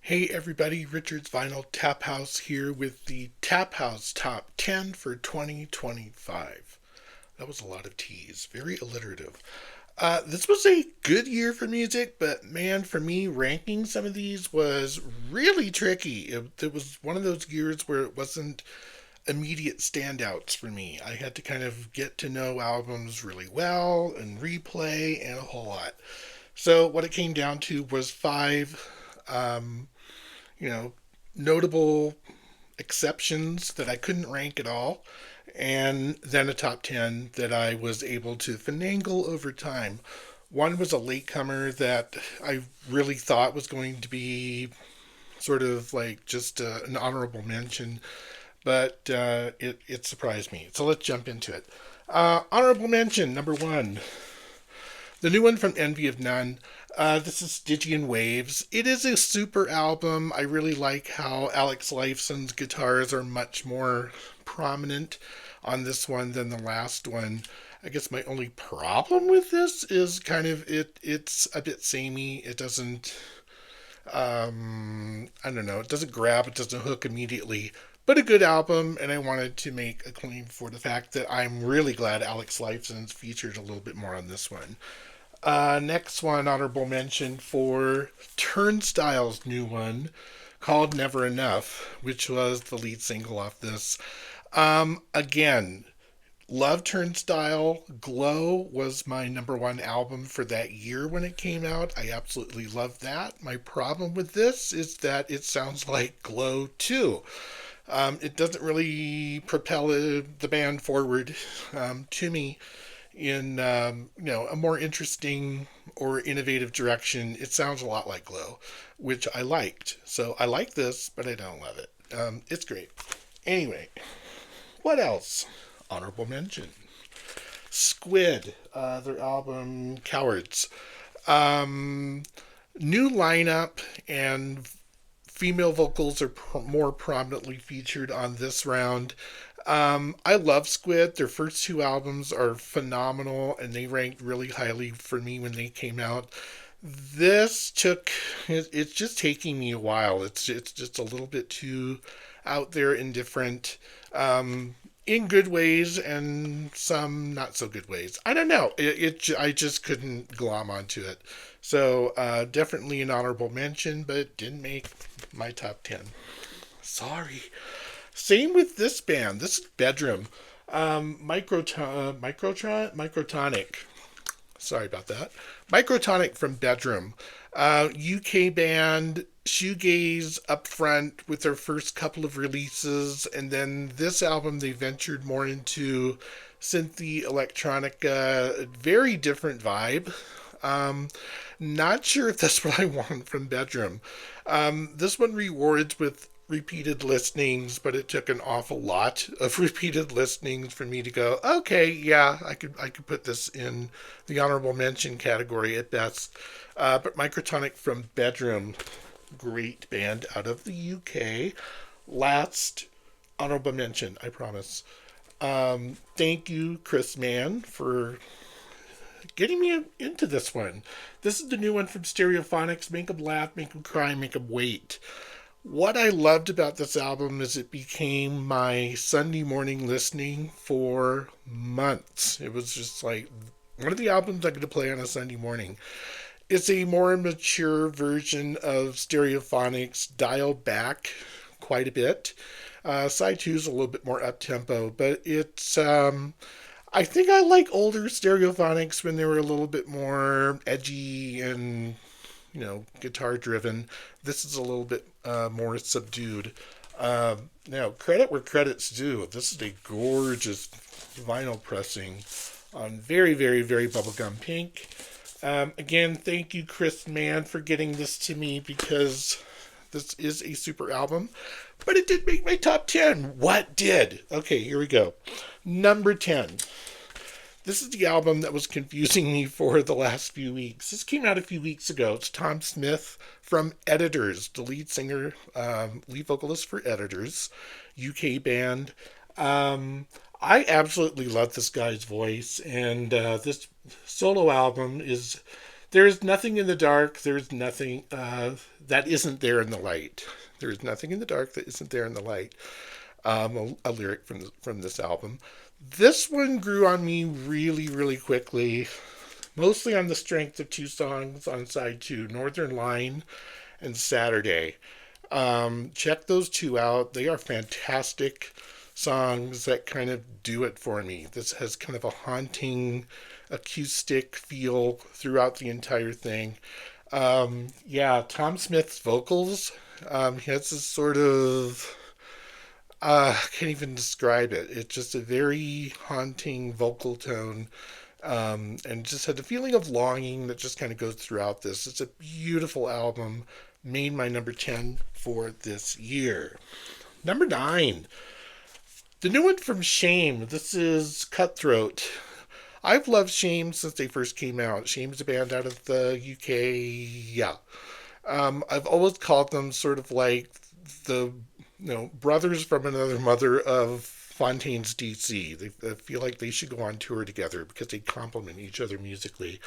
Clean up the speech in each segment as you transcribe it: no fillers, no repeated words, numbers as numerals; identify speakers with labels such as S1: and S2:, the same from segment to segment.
S1: Hey everybody, Richard's Vinyl Taphouse here with the Taphouse Top 10 for 2025. That was a lot of T's, very alliterative. This was a good year for music, but man, for me, ranking some of these was really tricky. It was one of those years where it wasn't immediate standouts for me. I had to kind of get to know albums really well and replay and a whole lot. So, what it came down to was five um, you know, notable exceptions that I couldn't rank at all, and then a top 10 that I was able to finagle over time. One was a latecomer that I really thought was going to be sort of like just an honorable mention, but it surprised me. So let's jump into it. Honorable mention number one, the new one from Envy of None. This is Stygian Waves. It is a super album. I really like how Alex Lifeson's guitars are much more prominent on this one than the last one. I guess my only problem with this is kind of it's a bit samey. It doesn't I don't know, it doesn't grab, it doesn't hook immediately. But a good album, and I wanted to make a claim for the fact that I'm really glad Alex Lifeson's featured a little bit more on this one. Next one, honorable mention for Turnstile's new one called Never Enough, which was the lead single off this. Again, love Turnstile. Glow was my number one album for that year when it came out. I absolutely love that. My problem with this is that it sounds like Glow too. It doesn't really propel the band forward to me in a more interesting or innovative direction. It sounds a lot like Glow, which I liked. So I like this, but I don't love it. It's great. Anyway, what else? Honorable mention. Squid, their album Cowards. Um, New lineup and female vocals are more prominently featured on this round. I love Squid. Their first two albums are phenomenal, and they ranked really highly for me when they came out. It's just taking me a while. It's just a little bit too out there and different. In good ways and some not so good ways. I don't know. I just couldn't glom onto it. So definitely an honorable mention, but didn't make my top 10. Sorry. Same with this band. This is Bedroom. Microtonic. Sorry about that. Microtonic from Bedroom. UK band, shoegaze up front with their first couple of releases, and then this album they ventured more into synthy electronica, very different vibe. Um, Not sure if that's what I want from Bedroom. This one rewards with repeated listenings, but it took an awful lot of repeated listenings for me to go, okay, yeah, I could put this in the honorable mention category at best. But Microtonic from Bedroom, great band out of the UK. Last honorable mention, I promise. Thank you, Chris Mann, for getting me into this one. This is the new one from Stereophonics. Make 'em laugh, make 'em cry, make 'em wait. What I loved about this album is it became my Sunday morning listening for months. It was just like one of the albums I could play on a Sunday morning. It's a more mature version of Stereophonics, dialed back quite a bit. Side two is a little bit more up tempo, but I think I like older Stereophonics when they were a little bit more edgy and guitar driven. This is a little bit more subdued. Now, credit where credit's due. This is a gorgeous vinyl pressing on very, very, very bubblegum pink. Again, thank you, Chris Mann, for getting this to me because this is a super album. But it did make my top 10. What did? Okay, here we go. Number 10. This is the album that was confusing me for the last few weeks. This came out a few weeks ago. It's Tom Smith from Editors, the lead singer, lead vocalist for Editors, UK band. I absolutely love this guy's voice, and this solo album is There's nothing in the dark. There's nothing that isn't there in the light. There's nothing in the dark that isn't there in the light. A lyric from this album. This one grew on me really, really quickly, mostly on the strength of two songs on side two, Northern Line and Saturday. Check those two out. They are fantastic songs that kind of do it for me. This has kind of a haunting acoustic feel throughout the entire thing. Yeah, Tom Smith's vocals. He has this sort of can't even describe it. It's just a very haunting vocal tone, and just had the feeling of longing that just kind of goes throughout this. It's a beautiful album. Made my number 10 for this year. Number 9, the new one from Shame. This is Cutthroat. I've loved Shame since they first came out. Shame's a band out of the UK. Yeah. I've always called them sort of like the brothers from another mother of Fontaine's DC. I feel like they should go on tour together because they complement each other musically.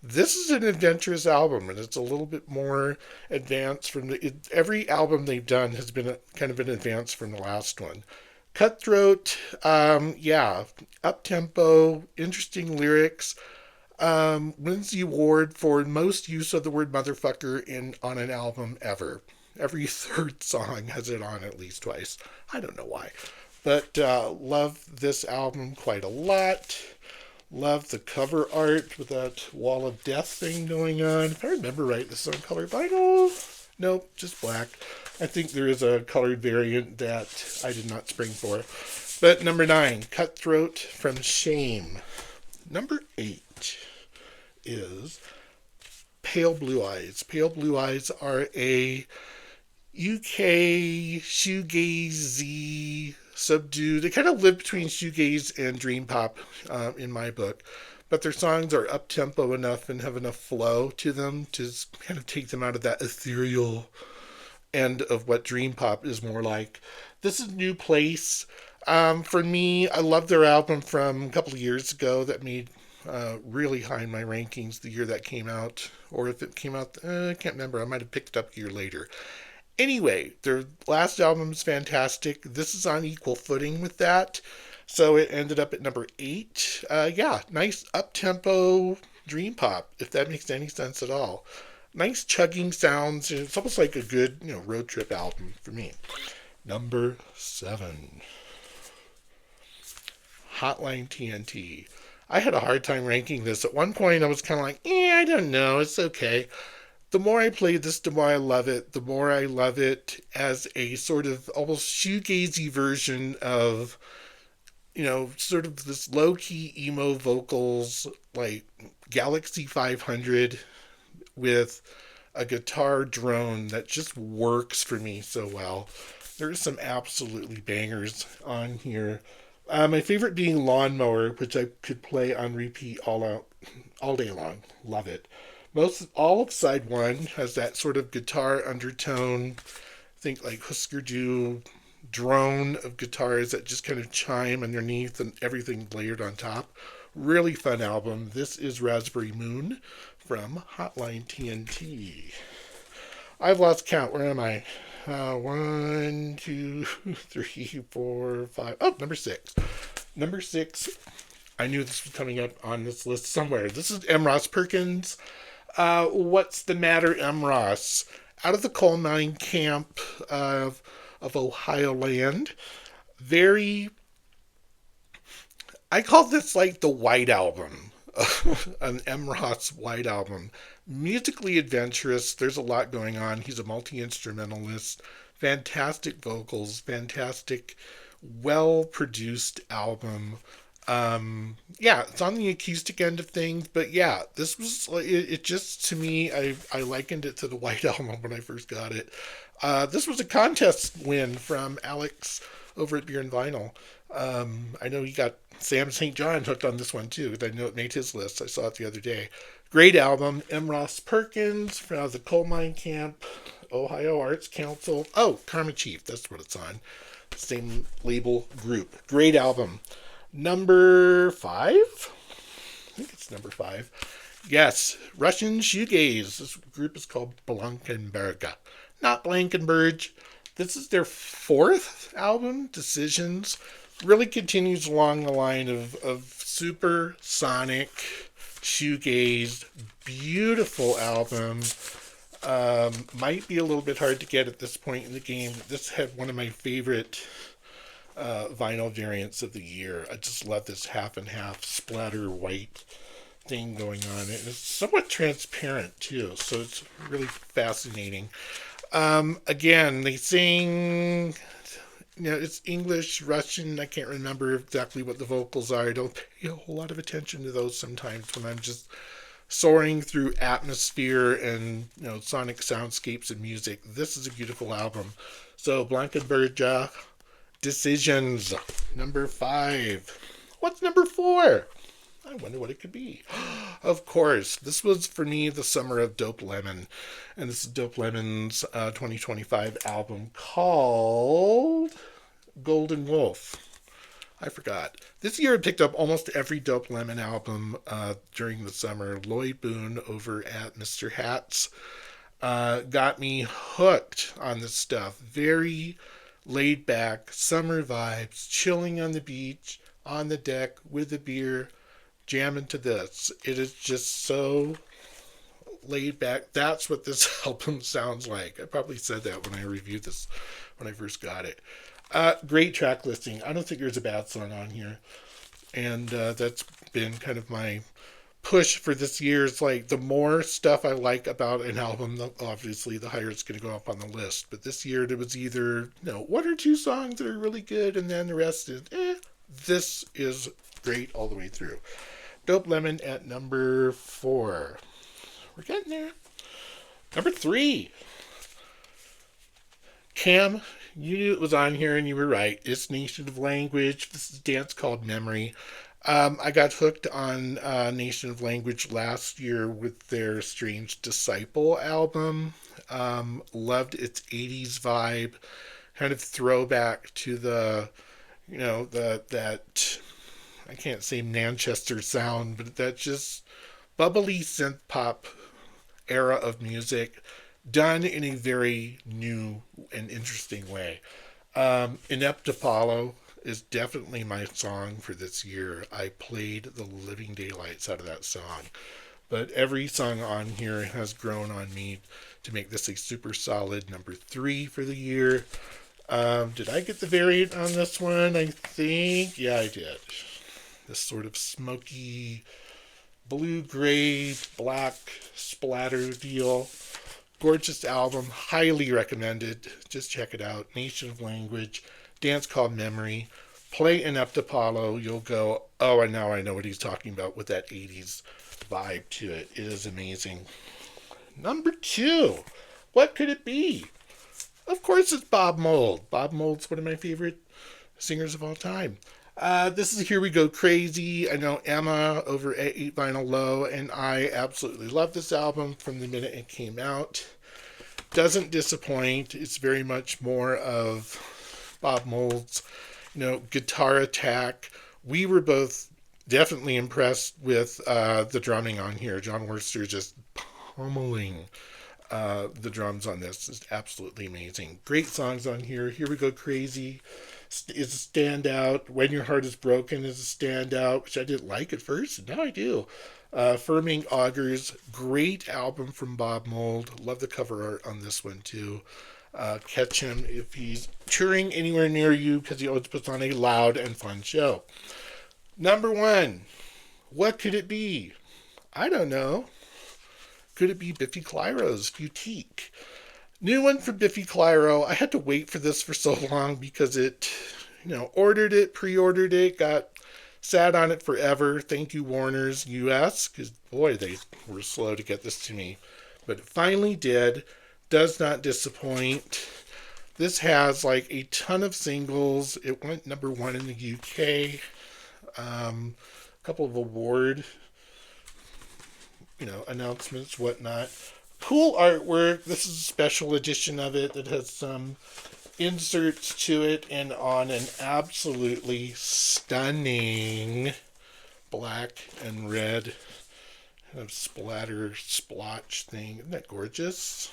S1: This is an adventurous album, and it's a little bit more advanced from every album they've done has been kind of an advance from the last one. Cutthroat, yeah, up tempo, interesting lyrics. Wins the award for most use of the word motherfucker on an album ever. Every third song has it on at least twice. I don't know why. But love this album quite a lot. Love the cover art with that wall of death thing going on. If I remember right, this is on colored vinyl. Nope, just black. I think there is a colored variant that I did not spring for. But number 9, Cutthroat from Shame. Number 8 is Pale Blue Eyes. Pale Blue Eyes are a UK shoegazy subdued. They kind of live between shoegaze and dream pop in my book, but their songs are up tempo enough and have enough flow to them to kind of take them out of that ethereal end of what dream pop is more like. This is New Place. For me, I love their album from a couple of years ago that made really high in my rankings the year that came out, or if it came out, I can't remember. I might have picked it up a year later. Anyway, their last album is fantastic. This is on equal footing with that. So it ended up at number 8. Yeah, nice up-tempo dream pop, if that makes any sense at all. Nice chugging sounds. It's almost like a good, road trip album for me. Number 7. Hotline TNT. I had a hard time ranking this. At one point, I was kind of like, I don't know. It's okay. The more I play this, the more I love it. The more I love it as a sort of almost shoegazy version of, sort of this low-key emo vocals, like Galaxy 500 with a guitar drone that just works for me so well. There's some absolutely bangers on here. My favorite being Lawnmower, which I could play on repeat all day long. Love it. All of side 1 has that sort of guitar undertone. Think like Husker Du drone of guitars that just kind of chime underneath and everything layered on top. Really fun album. This is Raspberry Moon from Hotline TNT. I've lost count. Where am I? 1, 2, 3, 4, 5. Oh, number 6. Number 6. I knew this was coming up on this list somewhere. This is M. Ross Perkins. What's the Matter, M. Ross? Out of the coal mine camp of Ohio land. I call this like the White Album. An M. Ross White Album. Musically adventurous. There's a lot going on. He's a multi-instrumentalist. Fantastic vocals. Fantastic, well-produced album. Yeah, it's on the acoustic end of things, but yeah, this was, it just, to me, I likened it to the White Album when I first got it. This was a contest win from Alex over at Beer and Vinyl. I know he got Sam St. John hooked on this one too. I know it made his list. I saw it the other day. Great album. M. Ross Perkins from the Coal Mine Camp, Ohio Arts Council. Oh, Karma Chief. That's what it's on. Same label group. Great album. Number 5? I think it's number 5. Yes, Russian shoegaze. This group is called Blankenberg, not Blankenberg. This is their fourth album, Decisions. Really continues along the line of super sonic shoegaze. Beautiful album. Might be a little bit hard to get at this point in the game. This had one of my favorite vinyl variants of the year. I just love this half and half splatter white thing going on. It's somewhat transparent too, so it's really fascinating. Again, they sing. It's English, Russian. I can't remember exactly what the vocals are. I don't pay a whole lot of attention to those sometimes when I'm just soaring through atmosphere and sonic soundscapes and music. This is a beautiful album. So Blankenberg, Decisions, number 5. What's number 4? I wonder what it could be. Of course, this was for me the summer of Dope Lemon. And this is Dope Lemon's 2025 album called Golden Wolf. I forgot. This year I picked up almost every Dope Lemon album during the summer. Lloyd Boone over at Mr. Hats got me hooked on this stuff. Very laid back, summer vibes, chilling on the beach, on the deck with a beer, jamming to this. It is just so laid back. That's what this album sounds like. I probably said that when I reviewed this when I first got it. Great track listing. I don't think there's a bad song on here. And that's been kind of my push for this year. It's like the more stuff I like about an album, obviously the higher it's going to go up on the list. But this year there was either one or two songs that are really good, and then the rest is This is great all the way through. Dope Lemon at number 4. We're getting there. Number 3. Cam, you knew it was on here and you were right. It's Nation of Language. This is a dance called Memory. I got hooked on Nation of Language last year with their Strange Disciple album. Loved its 80s vibe. Kind of throwback to the, that, I can't say Manchester sound, but that just bubbly synth pop era of music done in a very new and interesting way. Inept to Follow is definitely my song for this year. I played the living daylights out of that song. But every song on here has grown on me to make this a super solid number 3 for the year. Did I get the variant on this one? I think, yeah, I did. This sort of smoky, blue-gray, black splatter deal. Gorgeous album, highly recommended. Just check it out. Nation of Language, dance called Memory. Play Inept Apollo. You'll go, oh, and now I know what he's talking about with that 80s vibe to it. It is amazing. Number 2. What could it be? Of course it's Bob Mould. Bob Mould's one of my favorite singers of all time. This is Here We Go Crazy. I know Emma over at 8 Vinyl Low and I absolutely love this album from the minute it came out. Doesn't disappoint. It's very much more of Bob Mould's, guitar attack. We were both definitely impressed with the drumming on here. John Worcester just pummeling the drums on this. Is absolutely amazing. Great songs on here. Here We Go Crazy is a standout. When Your Heart Is Broken is a standout, which I didn't like at first, and now I do. Firming Augers, great album from Bob Mould. Love the cover art on this one too. Catch him if he's touring anywhere near you because he always puts on a loud and fun show. Number 1. What could it be? I don't know. Could it be Biffy Clyro's Boutique? New one from Biffy Clyro. I had to wait for this for so long because it, ordered it, pre-ordered it, sat on it forever. Thank you, Warner's US, because boy, they were slow to get this to me. But it finally did. Does not disappoint. This has a ton of singles. It went number 1 in the UK. A couple of award, announcements, whatnot. Cool artwork. This is a special edition of it that has some inserts to it and on an absolutely stunning black and red kind of splatter splotch thing. Isn't that gorgeous?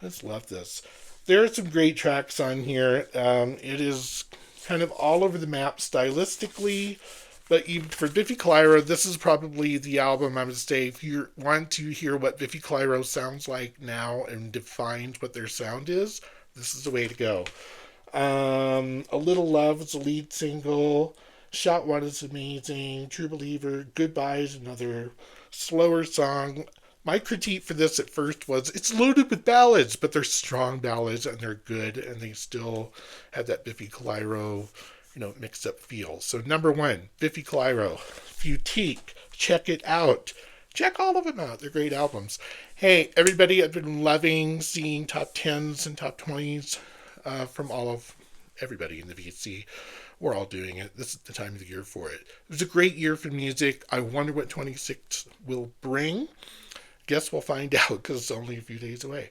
S1: I just love this. There are some great tracks on here. It is kind of all over the map stylistically, but even for Biffy Clyro, this is probably the album I would say if you want to hear what Biffy Clyro sounds like now and defines what their sound is, this is the way to go. A Little Love is the lead single. Shot One is amazing. True Believer. Goodbye is another slower song. My critique for this at first was it's loaded with ballads, but they're strong ballads and they're good and they still have that Biffy Clyro, mixed up feel. So number one, Biffy Clyro, Futique, check it out. Check all of them out. They're great albums. Hey, everybody, I've been loving seeing top 10s and top 20s from all of everybody in the VC. We're all doing it. This is the time of the year for it. It was a great year for music. I wonder what 26 will bring. Guess we'll find out because it's only a few days away.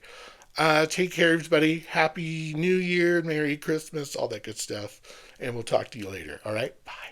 S1: Take care, everybody. Happy New Year, Merry Christmas, all that good stuff. And we'll talk to you later. All right? Bye.